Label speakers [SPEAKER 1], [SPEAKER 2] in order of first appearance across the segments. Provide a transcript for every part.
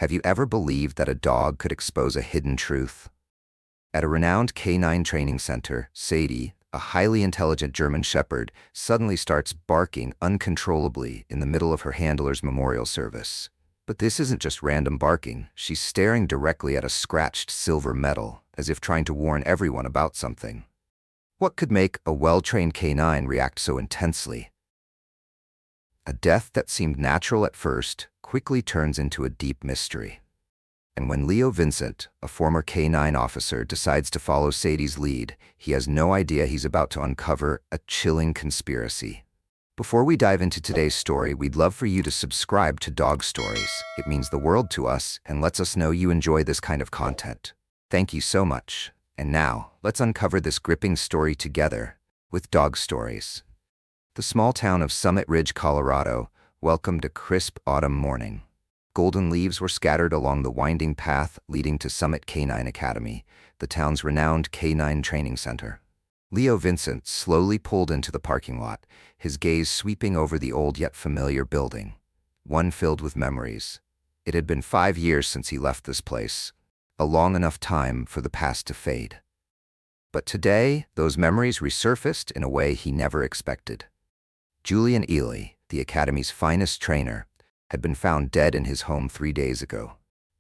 [SPEAKER 1] Have you ever believed that a dog could expose a hidden truth? At a renowned canine training center, Sadie, a highly intelligent German shepherd, suddenly starts barking uncontrollably in the middle of her handler's memorial service. But this isn't just random barking. She's staring directly at a scratched silver medal, as if trying to warn everyone about something. What could make a well-trained canine react so intensely? A death that seemed natural at first quickly turns into a deep mystery. And when Leo Vincent, a former canine officer, decides to follow Sadie's lead, he has no idea he's about to uncover a chilling conspiracy. Before we dive into today's story, we'd love for you to subscribe to Dog Stories. It means the world to us and lets us know you enjoy this kind of content. Thank you so much. And now, let's uncover this gripping story together with Dog Stories. The small town of Summit Ridge, Colorado, welcomed a crisp autumn morning. Golden leaves were scattered along the winding path leading to Summit Canine Academy, the town's renowned canine training center. Leo Vincent slowly pulled into the parking lot, his gaze sweeping over the old yet familiar building, one filled with memories. It had been 5 years since he left this place, a long enough time for the past to fade. But today, those memories resurfaced in a way he never expected. Julian Ely, the academy's finest trainer, had been found dead in his home 3 days ago.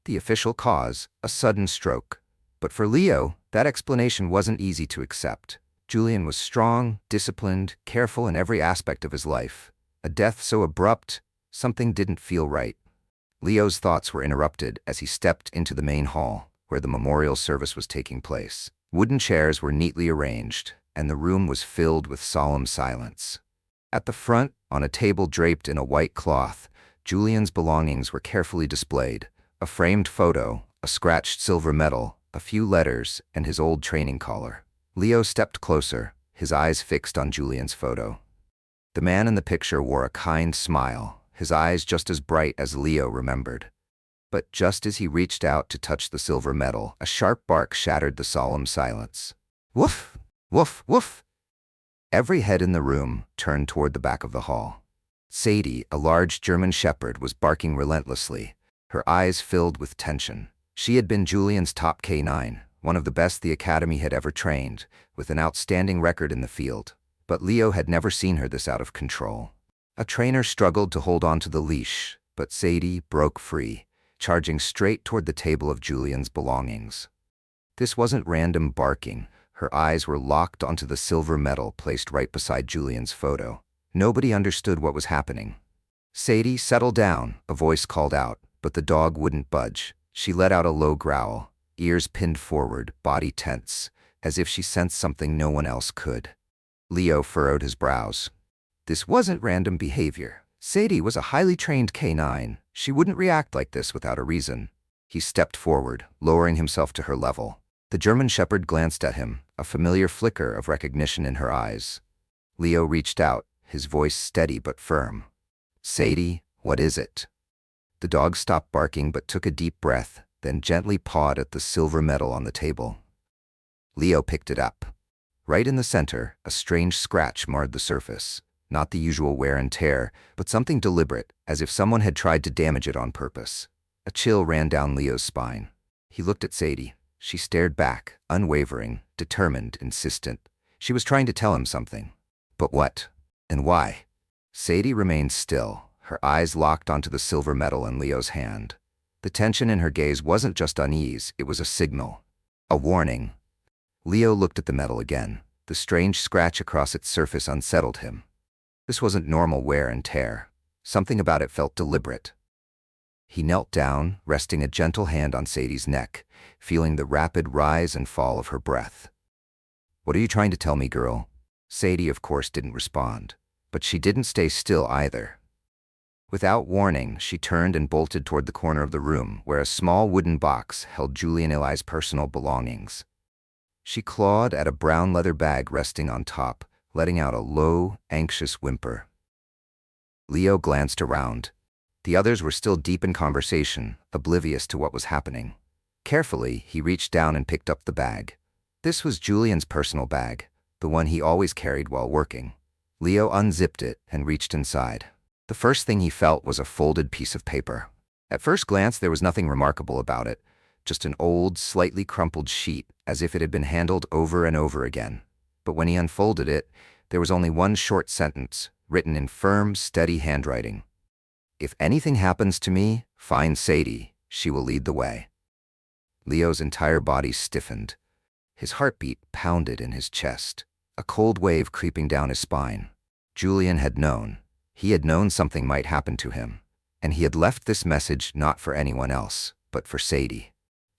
[SPEAKER 1] The official cause, a sudden stroke. But for Leo, that explanation wasn't easy to accept. Julian was strong, disciplined, careful in every aspect of his life. A death so abrupt, something didn't feel right. Leo's thoughts were interrupted as he stepped into the main hall, where the memorial service was taking place. Wooden chairs were neatly arranged, and the room was filled with solemn silence. At the front, on a table draped in a white cloth, Julian's belongings were carefully displayed: a framed photo, a scratched silver medal, a few letters, and his old training collar. Leo stepped closer, his eyes fixed on Julian's photo. The man in the picture wore a kind smile, his eyes just as bright as Leo remembered. But just as he reached out to touch the silver medal, a sharp bark shattered the solemn silence. Woof! Woof! Woof! Every head in the room turned toward the back of the hall. Sadie, a large German shepherd, was barking relentlessly, her eyes filled with tension. She had been Julian's top canine, one of the best the academy had ever trained, with an outstanding record in the field. But Leo had never seen her this out of control. A trainer struggled to hold on to the leash, but Sadie broke free, charging straight toward the table of Julian's belongings. This wasn't random barking. Her eyes were locked onto the silver medal placed right beside Julian's photo. Nobody understood what was happening. Sadie, settle down, a voice called out, but the dog wouldn't budge. She let out a low growl, ears pinned forward, body tense, as if she sensed something no one else could. Leo furrowed his brows. This wasn't random behavior. Sadie was a highly trained canine. She wouldn't react like this without a reason. He stepped forward, lowering himself to her level. The German shepherd glanced at him, a familiar flicker of recognition in her eyes. Leo reached out, his voice steady but firm. Sadie, what is it? The dog stopped barking but took a deep breath, then gently pawed at the silver medal on the table. Leo picked it up. Right in the center, a strange scratch marred the surface. Not the usual wear and tear, but something deliberate, as if someone had tried to damage it on purpose. A chill ran down Leo's spine. He looked at Sadie. She stared back, unwavering, determined, insistent. She was trying to tell him something. But what? And why? Sadie remained still, her eyes locked onto the silver medal in Leo's hand. The tension in her gaze wasn't just unease, it was a signal. A warning. Leo looked at the medal again. The strange scratch across its surface unsettled him. This wasn't normal wear and tear. Something about it felt deliberate. He knelt down, resting a gentle hand on Sadie's neck, feeling the rapid rise and fall of her breath. What are you trying to tell me, girl? Sadie, of course, didn't respond. But she didn't stay still either. Without warning, she turned and bolted toward the corner of the room, where a small wooden box held Julian Ely's personal belongings. She clawed at a brown leather bag resting on top, letting out a low, anxious whimper. Leo glanced around. The others were still deep in conversation, oblivious to what was happening. Carefully, he reached down and picked up the bag. This was Julian's personal bag, the one he always carried while working. Leo unzipped it and reached inside. The first thing he felt was a folded piece of paper. At first glance, there was nothing remarkable about it, just an old, slightly crumpled sheet, as if it had been handled over and over again. But when he unfolded it, there was only one short sentence, written in firm, steady handwriting. "If anything happens to me, find Sadie. She will lead the way." Leo's entire body stiffened. His heartbeat pounded in his chest, a cold wave creeping down his spine. Julian had known. He had known something might happen to him, and he had left this message not for anyone else, but for Sadie.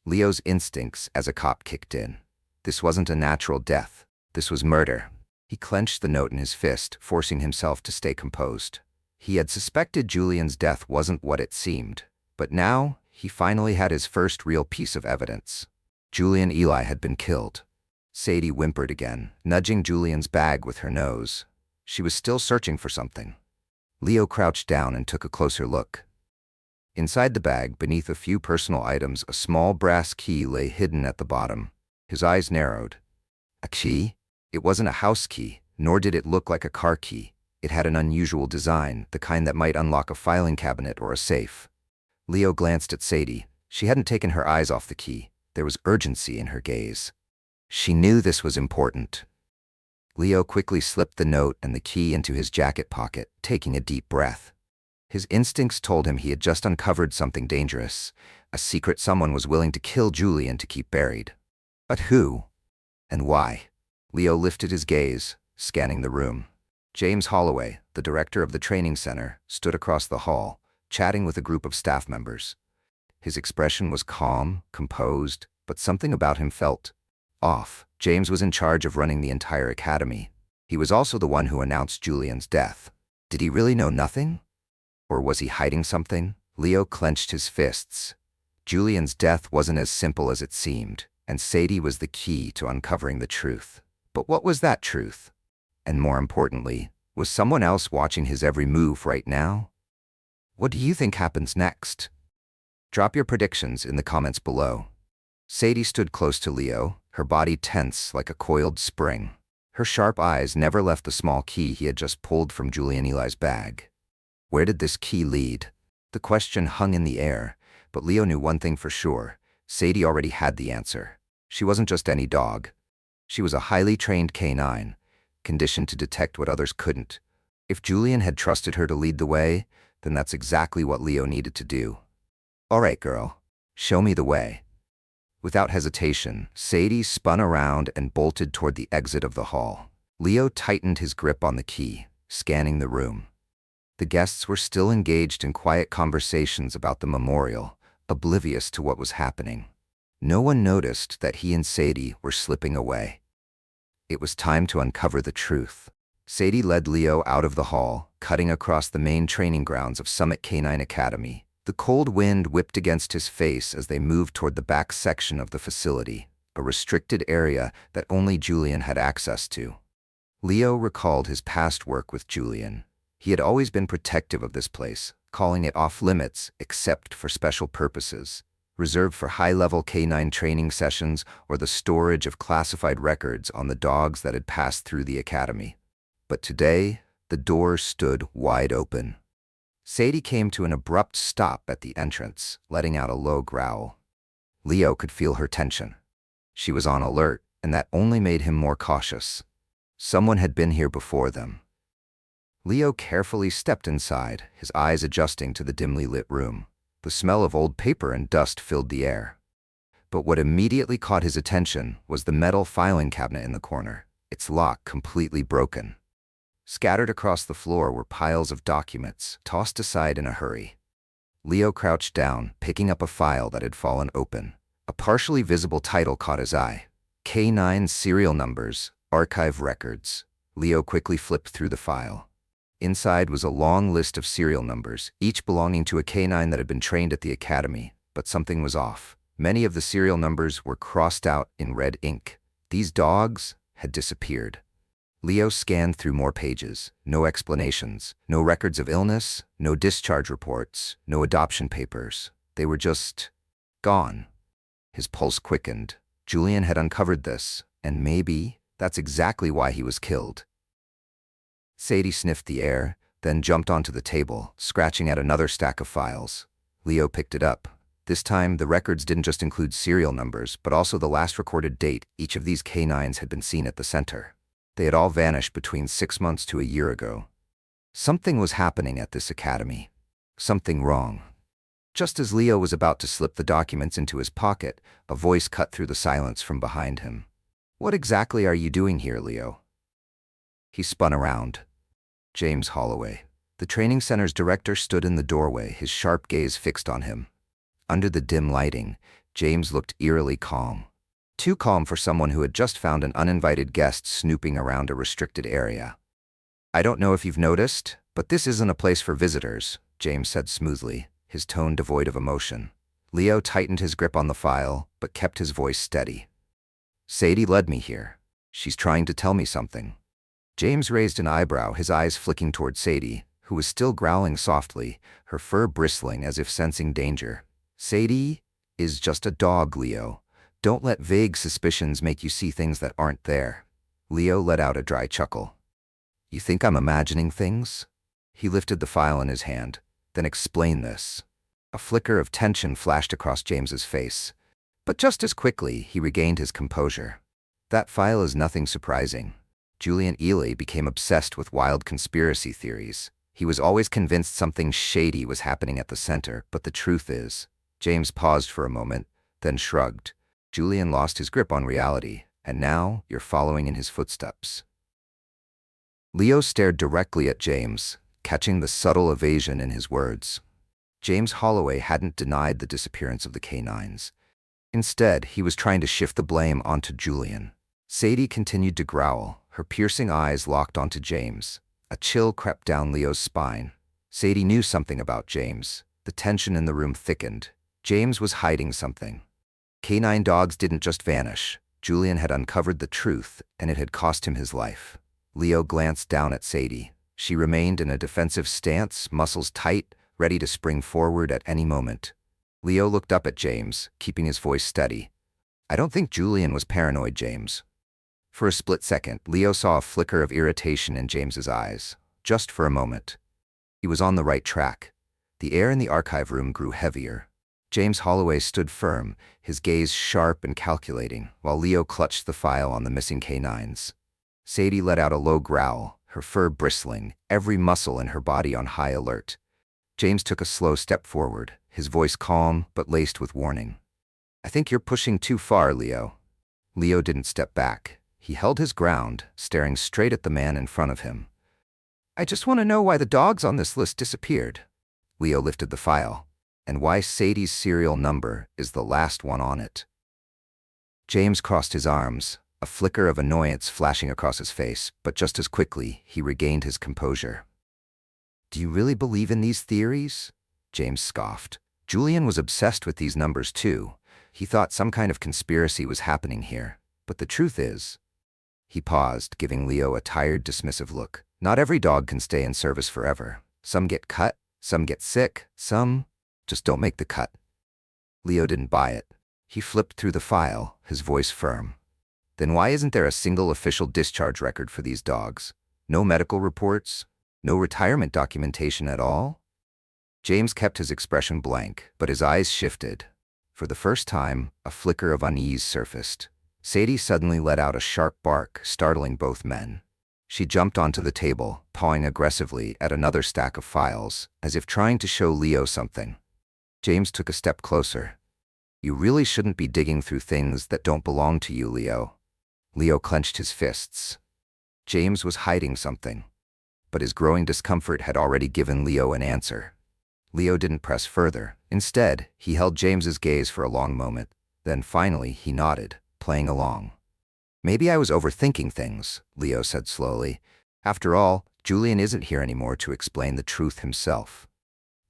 [SPEAKER 1] Leo's instincts as a cop kicked in. This wasn't a natural death. This was murder. He clenched the note in his fist, forcing himself to stay composed. He had suspected Julian's death wasn't what it seemed, but now he finally had his first real piece of evidence. Julian Eli had been killed. Sadie whimpered again, nudging Julian's bag with her nose. She was still searching for something. Leo crouched down and took a closer look. Inside the bag, beneath a few personal items, a small brass key lay hidden at the bottom. His eyes narrowed. A key? It wasn't a house key, nor did it look like a car key. It had an unusual design, the kind that might unlock a filing cabinet or a safe. Leo glanced at Sadie. She hadn't taken her eyes off the key. There was urgency in her gaze. She knew this was important. Leo quickly slipped the note and the key into his jacket pocket, taking a deep breath. His instincts told him he had just uncovered something dangerous, a secret someone was willing to kill Julian to keep buried. But who? And why? Leo lifted his gaze, scanning the room. James Holloway, the director of the training center, stood across the hall, chatting with a group of staff members. His expression was calm, composed, but something about him felt off. James was in charge of running the entire academy. He was also the one who announced Julian's death. Did he really know nothing? Or was he hiding something? Leo clenched his fists. Julian's death wasn't as simple as it seemed, and Sadie was the key to uncovering the truth. But what was that truth? And more importantly, was someone else watching his every move right now? What do you think happens next? Drop your predictions in the comments below. Sadie stood close to Leo, her body tense like a coiled spring. Her sharp eyes never left the small key he had just pulled from Julian Eli's bag. Where did this key lead? The question hung in the air, but Leo knew one thing for sure. Sadie already had the answer. She wasn't just any dog. She was a highly trained canine, conditioned to detect what others couldn't. If Julian had trusted her to lead the way, then that's exactly what Leo needed to do. All right, girl, show me the way. Without hesitation, Sadie spun around and bolted toward the exit of the hall. Leo tightened his grip on the key, scanning the room. The guests were still engaged in quiet conversations about the memorial, oblivious to what was happening. No one noticed that he and Sadie were slipping away. It was time to uncover the truth. Sadie led Leo out of the hall, cutting across the main training grounds of Summit Canine Academy. The cold wind whipped against his face as they moved toward the back section of the facility, a restricted area that only Julian had access to. Leo recalled his past work with Julian. He had always been protective of this place, calling it off-limits except for special purposes, reserved for high-level canine training sessions or the storage of classified records on the dogs that had passed through the academy. But today, the door stood wide open. Sadie came to an abrupt stop at the entrance, letting out a low growl. Leo could feel her tension. She was on alert, and that only made him more cautious. Someone had been here before them. Leo carefully stepped inside, his eyes adjusting to the dimly lit room. The smell of old paper and dust filled the air. But what immediately caught his attention was the metal filing cabinet in the corner, its lock completely broken. Scattered across the floor were piles of documents, tossed aside in a hurry. Leo crouched down, picking up a file that had fallen open. A partially visible title caught his eye. K9 Serial Numbers, Archive Records. Leo quickly flipped through the file. Inside was a long list of serial numbers, each belonging to a canine that had been trained at the academy, but something was off. Many of the serial numbers were crossed out in red ink. These dogs had disappeared. Leo scanned through more pages. No explanations, no records of illness, no discharge reports, no adoption papers. They were just gone. His pulse quickened. Julian had uncovered this, and maybe that's exactly why he was killed. Sadie sniffed the air, then jumped onto the table, scratching at another stack of files. Leo picked it up. This time, the records didn't just include serial numbers, but also the last recorded date each of these canines had been seen at the center. They had all vanished between 6 months to a year ago. Something was happening at this academy. Something wrong. Just as Leo was about to slip the documents into his pocket, a voice cut through the silence from behind him. "What exactly are you doing here, Leo?" He spun around. James Holloway. The training center's director stood in the doorway, his sharp gaze fixed on him. Under the dim lighting, James looked eerily calm. Too calm for someone who had just found an uninvited guest snooping around a restricted area. "I don't know if you've noticed, but this isn't a place for visitors," James said smoothly, his tone devoid of emotion. Leo tightened his grip on the file, but kept his voice steady. "Sadie led me here. She's trying to tell me something." James raised an eyebrow, his eyes flicking toward Sadie, who was still growling softly, her fur bristling as if sensing danger. "Sadie is just a dog, Leo. Don't let vague suspicions make you see things that aren't there." Leo let out a dry chuckle. "You think I'm imagining things?" He lifted the file in his hand. "Then explain this." A flicker of tension flashed across James's face. But just as quickly, he regained his composure. "That file is nothing surprising. Julian Ely became obsessed with wild conspiracy theories. He was always convinced something shady was happening at the center, but the truth is..." James paused for a moment, then shrugged. "Julian lost his grip on reality, and now you're following in his footsteps." Leo stared directly at James, catching the subtle evasion in his words. James Holloway hadn't denied the disappearance of the canines. Instead, he was trying to shift the blame onto Julian. Sadie continued to growl, her piercing eyes locked onto James. A chill crept down Leo's spine. Sadie knew something about James. The tension in the room thickened. James was hiding something. Canine dogs didn't just vanish. Julian had uncovered the truth, and it had cost him his life. Leo glanced down at Sadie. She remained in a defensive stance, muscles tight, ready to spring forward at any moment. Leo looked up at James, keeping his voice steady. "I don't think Julian was paranoid, James." For a split second, Leo saw a flicker of irritation in James's eyes. Just for a moment. He was on the right track. The air in the archive room grew heavier. James Holloway stood firm, his gaze sharp and calculating, while Leo clutched the file on the missing canines. Sadie let out a low growl, her fur bristling, every muscle in her body on high alert. James took a slow step forward, his voice calm but laced with warning. "I think you're pushing too far, Leo." Leo didn't step back. He held his ground, staring straight at the man in front of him. "I just want to know why the dogs on this list disappeared." Leo lifted the file. "And why Sadie's serial number is the last one on it." James crossed his arms, a flicker of annoyance flashing across his face, but just as quickly, he regained his composure. "Do you really believe in these theories?" James scoffed. Julian was obsessed with these numbers too. He thought some kind of conspiracy was happening here. But the truth is... He paused, giving Leo a tired, dismissive look. "Not every dog can stay in service forever. Some get cut, some get sick, some just don't make the cut." Leo didn't buy it. He flipped through the file, his voice firm. "Then why isn't there a single official discharge record for these dogs? No medical reports? No retirement documentation at all?" James kept his expression blank, but his eyes shifted. For the first time, a flicker of unease surfaced. Sadie suddenly let out a sharp bark, startling both men. She jumped onto the table, pawing aggressively at another stack of files, as if trying to show Leo something. James took a step closer. "You really shouldn't be digging through things that don't belong to you, Leo." Leo clenched his fists. James was hiding something. But his growing discomfort had already given Leo an answer. Leo didn't press further. Instead, he held James's gaze for a long moment. Then finally, he nodded, playing along. "Maybe I was overthinking things," Leo said slowly. "After all, Julian isn't here anymore to explain the truth himself."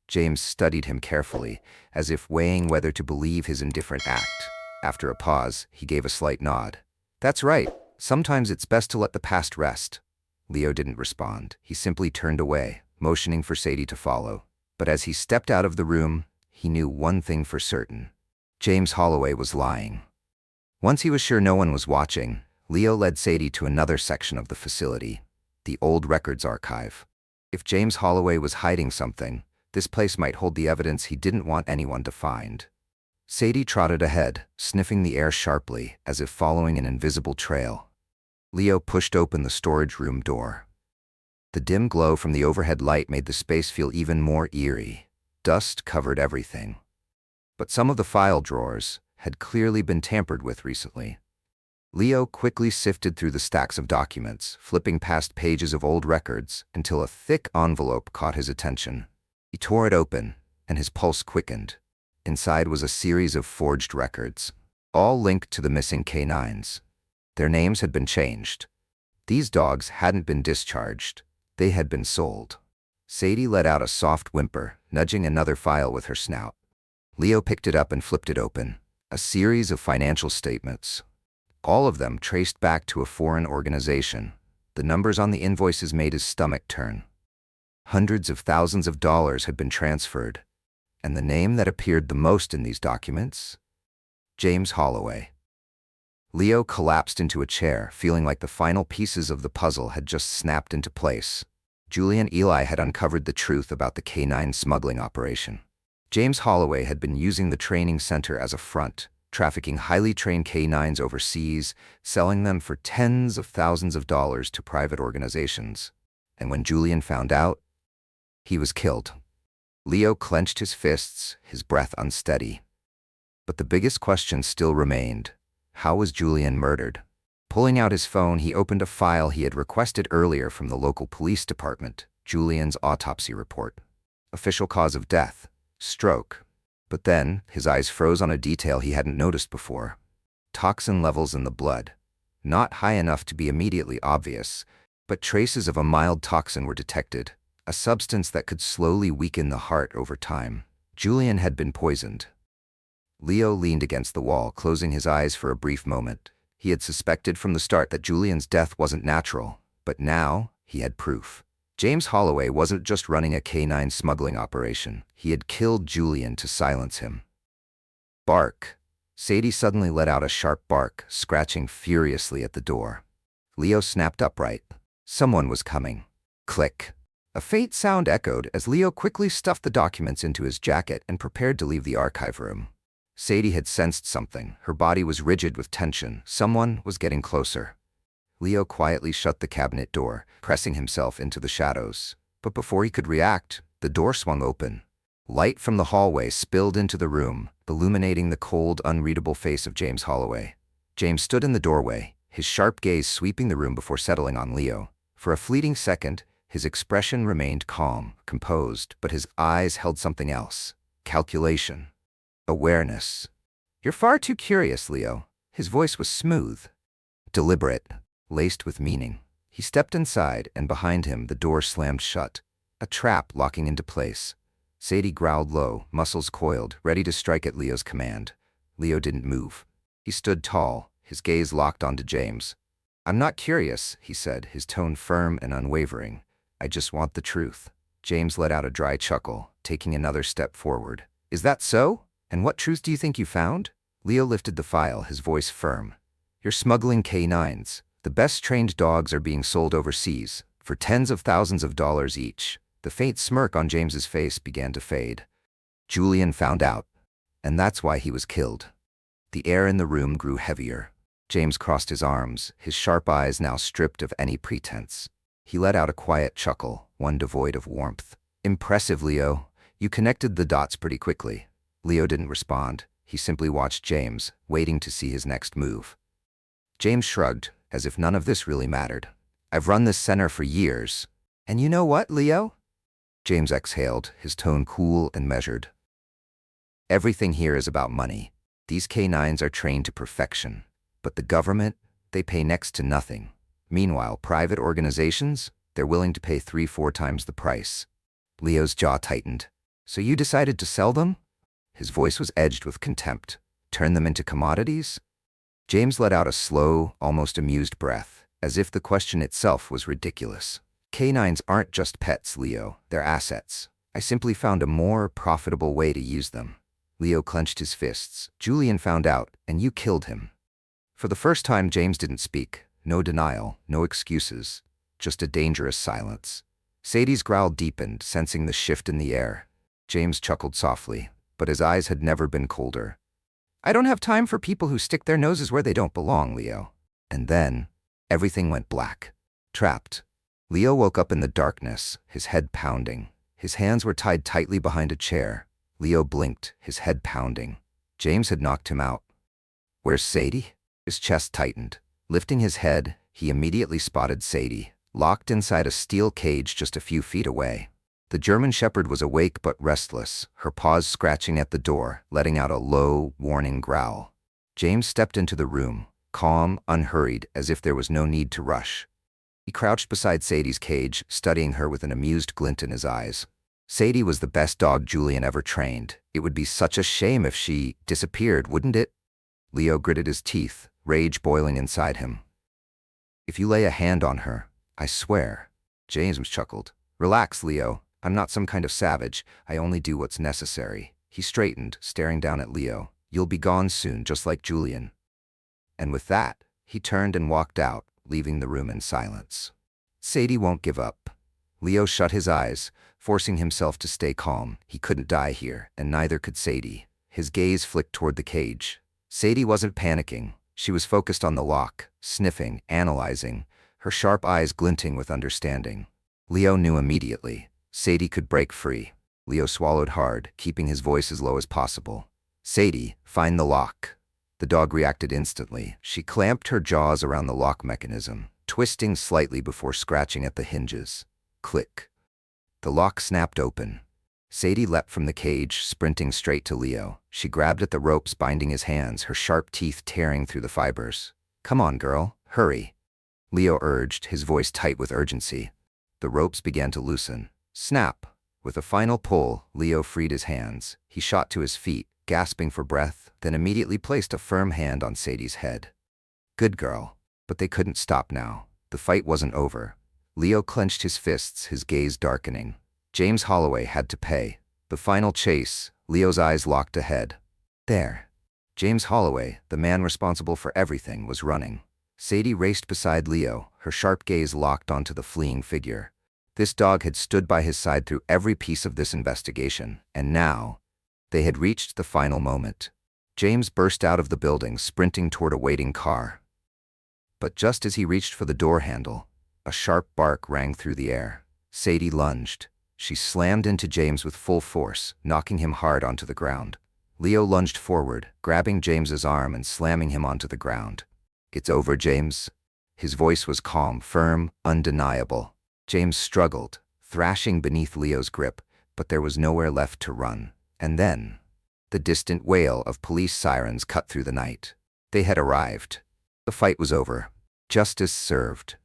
[SPEAKER 1] James studied him carefully, as if weighing whether to believe his indifferent act. After a pause, he gave a slight nod. "That's right. Sometimes it's best to let the past rest." Leo didn't respond. He simply turned away, motioning for Sadie to follow. But as he stepped out of the room, he knew one thing for certain. James Holloway was lying. Once he was sure no one was watching, Leo led Sadie to another section of the facility, the old records archive. If James Holloway was hiding something, This place might hold the evidence he didn't want anyone to find. Sadie trotted ahead, sniffing the air sharply, as if following an invisible trail. Leo pushed open the storage room door. The dim glow from the overhead light made the space feel even more eerie. Dust covered everything. But some of the file drawers had clearly been tampered with recently. Leo quickly sifted through the stacks of documents, flipping past pages of old records until a thick envelope caught his attention. He tore it open, and his pulse quickened. Inside was a series of forged records, all linked to the missing canines. Their names had been changed. These dogs hadn't been discharged. They had been sold. Sadie let out a soft whimper, nudging another file with her snout. Leo picked it up and flipped it open. A series of financial statements. All of them traced back to a foreign organization. The numbers on the invoices made his stomach turn. Hundreds of thousands of dollars had been transferred. And the name that appeared the most in these documents? James Holloway. Leo collapsed into a chair, feeling like the final pieces of the puzzle had just snapped into place. Julian Eli had uncovered the truth about the canine smuggling operation. James Holloway had been using the training center as a front, trafficking highly trained canines overseas, selling them for tens of thousands of dollars to private organizations. And when Julian found out, he was killed. Leo clenched his fists, his breath unsteady. But the biggest question still remained. How was Julian murdered? Pulling out his phone, he opened a file he had requested earlier from the local police department, Julian's autopsy report. Official cause of death: stroke. But then, his eyes froze on a detail he hadn't noticed before. Toxin levels in the blood. Not high enough to be immediately obvious, but traces of a mild toxin were detected, a substance that could slowly weaken the heart over time. Julian had been poisoned. Leo leaned against the wall, closing his eyes for a brief moment. He had suspected from the start that Julian's death wasn't natural, but now he had proof. James Holloway wasn't just running a canine smuggling operation. He had killed Julian to silence him. Bark. Sadie suddenly let out a sharp bark, scratching furiously at the door. Leo snapped upright. Someone was coming. Click. A faint sound echoed as Leo quickly stuffed the documents into his jacket and prepared to leave the archive room. Sadie had sensed something. Her body was rigid with tension. Someone was getting closer. Leo quietly shut the cabinet door, pressing himself into the shadows. But before he could react, the door swung open. Light from the hallway spilled into the room, illuminating the cold, unreadable face of James Holloway. James stood in the doorway, his sharp gaze sweeping the room before settling on Leo. For a fleeting second, his expression remained calm, composed, but his eyes held something else. Calculation. Awareness. "You're far too curious, Leo." His voice was smooth, deliberate, laced with meaning. He stepped inside, and behind him the door slammed shut, a trap locking into place. Sadie growled low, muscles coiled, ready to strike at Leo's command. Leo didn't move. He stood tall, his gaze locked onto James. "I'm not curious," he said, his tone firm and unwavering. "I just want the truth." James let out a dry chuckle, taking another step forward. "Is that so? And what truth do you think you found?" Leo lifted the file, his voice firm. "You're smuggling canines. The best trained dogs are being sold overseas, for tens of thousands of dollars each." The faint smirk on James's face began to fade. Julian found out, and that's why he was killed. The air in the room grew heavier. James crossed his arms, his sharp eyes now stripped of any pretense. He let out a quiet chuckle, one devoid of warmth. "Impressive, Leo. You connected the dots pretty quickly." Leo didn't respond. He simply watched James, waiting to see his next move. James shrugged, as if none of this really mattered. "I've run this center for years. And you know what, Leo?" James exhaled, his tone cool and measured. "Everything here is about money. These canines are trained to perfection. But the government, they pay next to nothing. Meanwhile, private organizations, they're willing to pay 3-4 times the price." Leo's jaw tightened. "So you decided to sell them?" His voice was edged with contempt. "Turn them into commodities?" James let out a slow, almost amused breath, as if the question itself was ridiculous. "Canines aren't just pets, Leo. They're assets. I simply found a more profitable way to use them." Leo clenched his fists. "Julian found out, and you killed him." For the first time, James didn't speak. No denial, no excuses, just a dangerous silence. Sadie's growl deepened, sensing the shift in the air. James chuckled softly, but his eyes had never been colder. "I don't have time for people who stick their noses where they don't belong, Leo." And then, everything went black. Trapped. Leo woke up in the darkness, his head pounding. His hands were tied tightly behind a chair. Leo blinked, his head pounding. James had knocked him out. "Where's Sadie?" His chest tightened. Lifting his head, he immediately spotted Sadie, locked inside a steel cage just a few feet away. The German Shepherd was awake but restless, her paws scratching at the door, letting out a low, warning growl. James stepped into the room, calm, unhurried, as if there was no need to rush. He crouched beside Sadie's cage, studying her with an amused glint in his eyes. Sadie was the best dog Julian ever trained. It would be such a shame if she disappeared, wouldn't it? Leo gritted his teeth, rage boiling inside him. "If you lay a hand on her, I swear." James chuckled. "Relax, Leo. I'm not some kind of savage. I only do what's necessary." He straightened, staring down at Leo. "You'll be gone soon, just like Julian." And with that, he turned and walked out, leaving the room in silence. Sadie won't give up. Leo shut his eyes, forcing himself to stay calm. He couldn't die here, and neither could Sadie. His gaze flicked toward the cage. Sadie wasn't panicking. She was focused on the lock, sniffing, analyzing, her sharp eyes glinting with understanding. Leo knew immediately. Sadie could break free. Leo swallowed hard, keeping his voice as low as possible. "Sadie, find the lock." The dog reacted instantly. She clamped her jaws around the lock mechanism, twisting slightly before scratching at the hinges. Click. The lock snapped open. Sadie leapt from the cage, sprinting straight to Leo. She grabbed at the ropes binding his hands, her sharp teeth tearing through the fibers. "Come on, girl, hurry," Leo urged, his voice tight with urgency. The ropes began to loosen. Snap! With a final pull, Leo freed his hands. He shot to his feet, gasping for breath, then immediately placed a firm hand on Sadie's head. "Good girl." But they couldn't stop now. The fight wasn't over. Leo clenched his fists, his gaze darkening. James Holloway had to pay. The final chase, Leo's eyes locked ahead. There. James Holloway, the man responsible for everything, was running. Sadie raced beside Leo, her sharp gaze locked onto the fleeing figure. This dog had stood by his side through every piece of this investigation, and now, they had reached the final moment. James burst out of the building, sprinting toward a waiting car. But just as he reached for the door handle, a sharp bark rang through the air. Sadie lunged. She slammed into James with full force, knocking him hard onto the ground. Leo lunged forward, grabbing James's arm and slamming him onto the ground. "It's over, James." His voice was calm, firm, undeniable. James struggled, thrashing beneath Leo's grip, but there was nowhere left to run. And then, the distant wail of police sirens cut through the night. They had arrived. The fight was over. Justice served.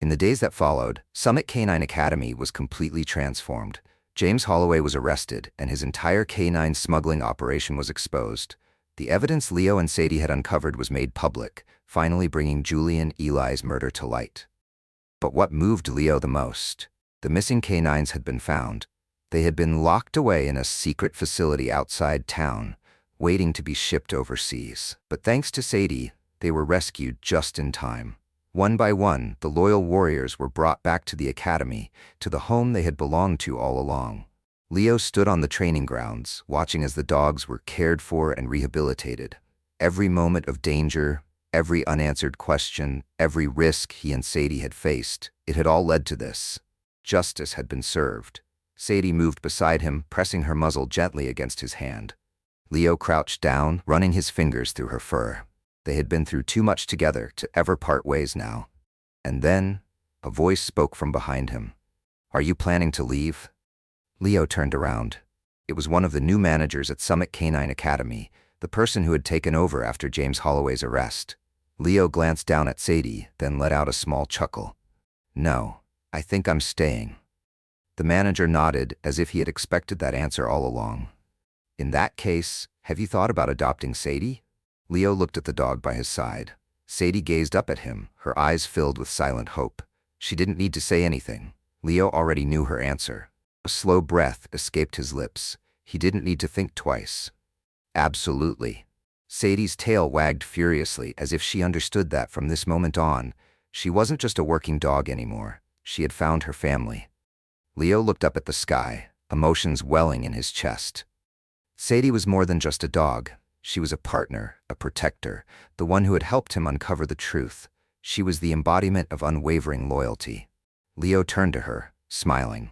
[SPEAKER 1] In the days that followed, Summit Canine Academy was completely transformed. James Holloway was arrested, and his entire canine smuggling operation was exposed. The evidence Leo and Sadie had uncovered was made public, finally bringing Julian Eli's murder to light. But what moved Leo the most? The missing canines had been found. They had been locked away in a secret facility outside town, waiting to be shipped overseas. But thanks to Sadie, they were rescued just in time. One by one, the loyal warriors were brought back to the academy, to the home they had belonged to all along. Leo stood on the training grounds, watching as the dogs were cared for and rehabilitated. Every moment of danger, every unanswered question, every risk he and Sadie had faced, it had all led to this. Justice had been served. Sadie moved beside him, pressing her muzzle gently against his hand. Leo crouched down, running his fingers through her fur. They had been through too much together to ever part ways now. And then, a voice spoke from behind him. "Are you planning to leave?" Leo turned around. It was one of the new managers at Summit Canine Academy, the person who had taken over after James Holloway's arrest. Leo glanced down at Sadie, then let out a small chuckle. "No, I think I'm staying." The manager nodded, as if he had expected that answer all along. "In that case, have you thought about adopting Sadie?" Leo looked at the dog by his side. Sadie gazed up at him, her eyes filled with silent hope. She didn't need to say anything. Leo already knew her answer. A slow breath escaped his lips. He didn't need to think twice. "Absolutely." Sadie's tail wagged furiously, as if she understood that from this moment on, she wasn't just a working dog anymore. She had found her family. Leo looked up at the sky. emotions welling in his chest. Sadie was more than just a dog. She was a partner, a protector, the one who had helped him uncover the truth. She was the embodiment of unwavering loyalty. Leo turned to her, smiling.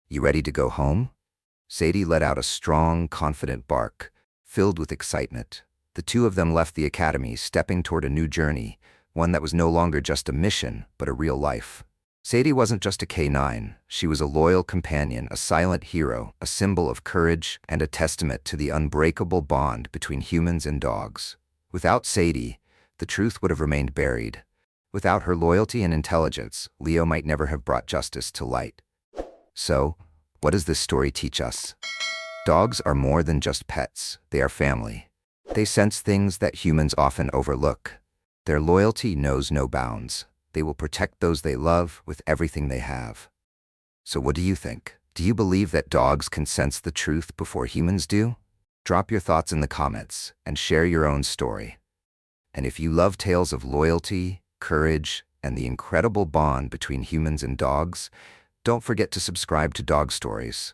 [SPEAKER 1] "You ready to go home?" Sadie let out a strong, confident bark, filled with excitement. The two of them left the academy, stepping toward a new journey, one that was no longer just a mission, but a real life. Sadie wasn't just a K9. She was a loyal companion, a silent hero, a symbol of courage, and a testament to the unbreakable bond between humans and dogs. Without Sadie, the truth would have remained buried. Without her loyalty and intelligence, Leo might never have brought justice to light. So, what does this story teach us? Dogs are more than just pets. They are family. They sense things that humans often overlook. Their loyalty knows no bounds. They will protect those they love with everything they have. So what do you think? Do you believe that dogs can sense the truth before humans do? Drop your thoughts in the comments and share your own story. And if you love tales of loyalty, courage, and the incredible bond between humans and dogs, don't forget to subscribe to Dog Stories.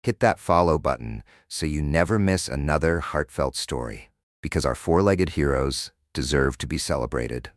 [SPEAKER 1] Hit that follow button so you never miss another heartfelt story, because our four-legged heroes deserve to be celebrated.